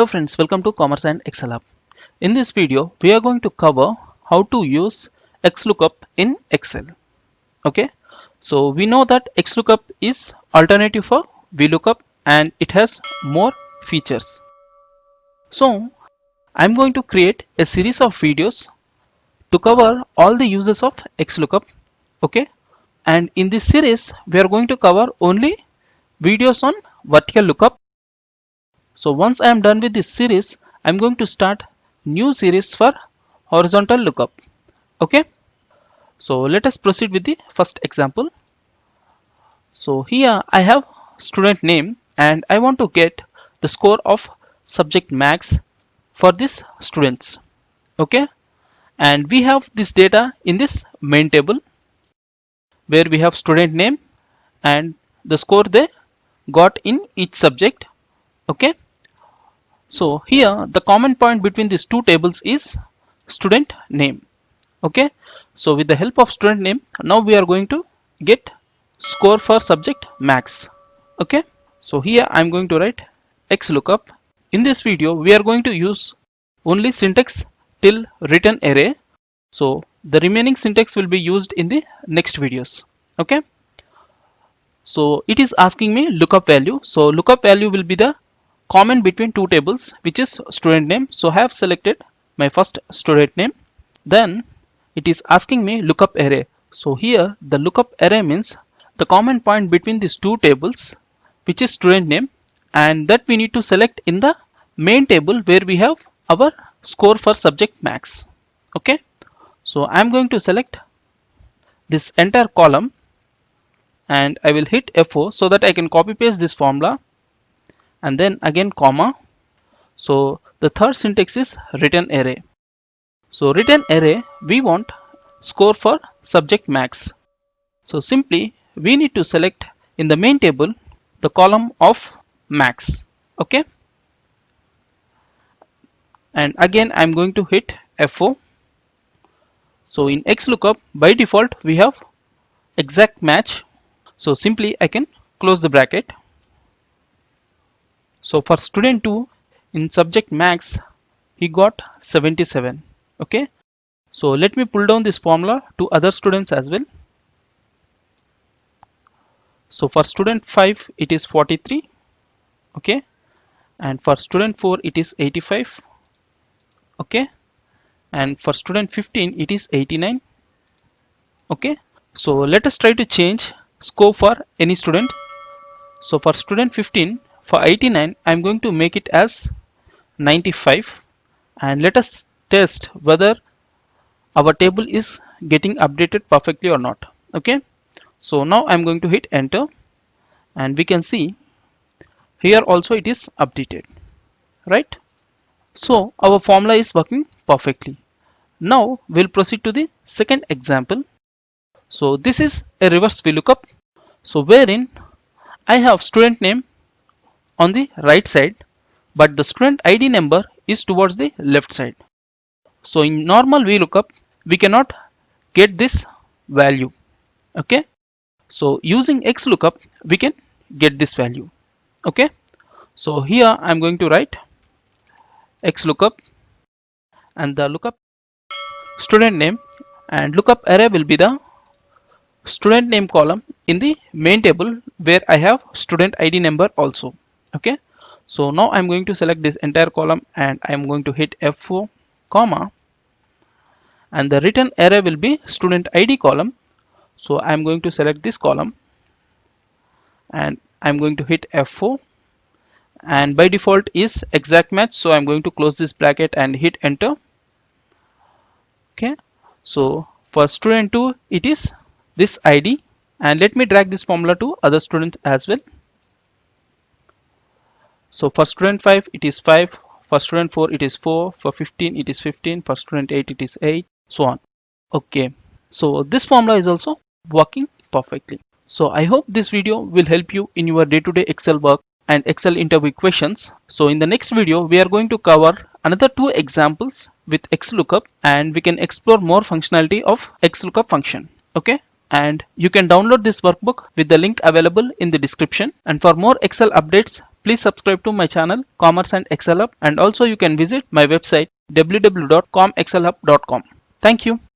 Hello friends, welcome to Commerce and Excel Hub. In this video, we are going to cover how to use XLOOKUP in Excel. Okay, so we know that XLOOKUP is alternative for VLOOKUP and it has more features. So I'm going to create a series of videos to cover all the uses of XLOOKUP. Okay, and in this series, we are going to cover only videos on vertical lookup. So once I am done with this series, I'm going to start new series for horizontal lookup. Okay, so let us proceed with the first example. So here I have student name and I want to get the score of subject max for these students. Okay, and we have this data in this main table where we have student name and the score they got in each subject. Okay, so here the common point between these two tables is student name. Okay, so with the help of student name, now we are going to get score for subject max. Okay, so here I'm going to write XLOOKUP. In this video, we are going to use only syntax till return array. So the remaining syntax will be used in the next videos. Okay, so it is asking me lookup value. So lookup value will be the common between two tables, which is student name. So I have selected my first student name. Then it is asking me lookup array. So here the lookup array means the common point between these two tables, which is student name, and that we need to select in the main table where we have our score for subject max. Okay, so I'm going to select this entire column and I will hit F4 so that I can copy paste this formula and then again comma. So the third syntax is return array. So return array, we want score for subject max. So simply we need to select in the main table the column of max. Okay, and again I'm going to hit F4. So in XLOOKUP by default we have exact match. So simply I can close the bracket. So for student 2 in subject max he got 77. Okay, so let me pull down this formula to other students as well. So for student 5 it is 43. Okay, and for student 4 it is 85. Okay, and for student 15 it is 89. Okay, so let us try to change score for any student. So for student 15, for 89 I'm going to make it as 95 and let us test whether our table is getting updated perfectly or not. Okay, so now I'm going to hit enter and we can see here also it is updated, right? So our formula is working perfectly. Now we'll proceed to the second example. So this is a reverse VLOOKUP. So wherein I have student name on the right side, but the student ID number is towards the left side. So in normal VLOOKUP, we cannot get this value. Okay, so using XLOOKUP, we can get this value. Okay, so here I'm going to write XLOOKUP and the lookup student name and lookup array will be the student name column in the main table where I have student ID number also. Okay, so now I'm going to select this entire column and I'm going to hit F4 comma and the return array will be student ID column. So I'm going to select this column and I'm going to hit F4 and by default is exact match. So I'm going to close this bracket and hit enter. Okay, so for student 2 it is this ID and let me drag this formula to other students as well. So for student 5 it is 5, for student 4 it is 4, for 15 it is 15, for student 8 it is 8, so on. Okay, so this formula is also working perfectly. So I hope this video will help you in your day-to-day Excel work and Excel interview questions. So in the next video we are going to cover another two examples with XLOOKUP and we can explore more functionality of XLOOKUP function. Okay, and you can download this workbook with the link available in the description. And for more Excel updates, please subscribe to my channel Commerce and Excel Hub, and also you can visit my website www.comexcelhub.com. Thank you.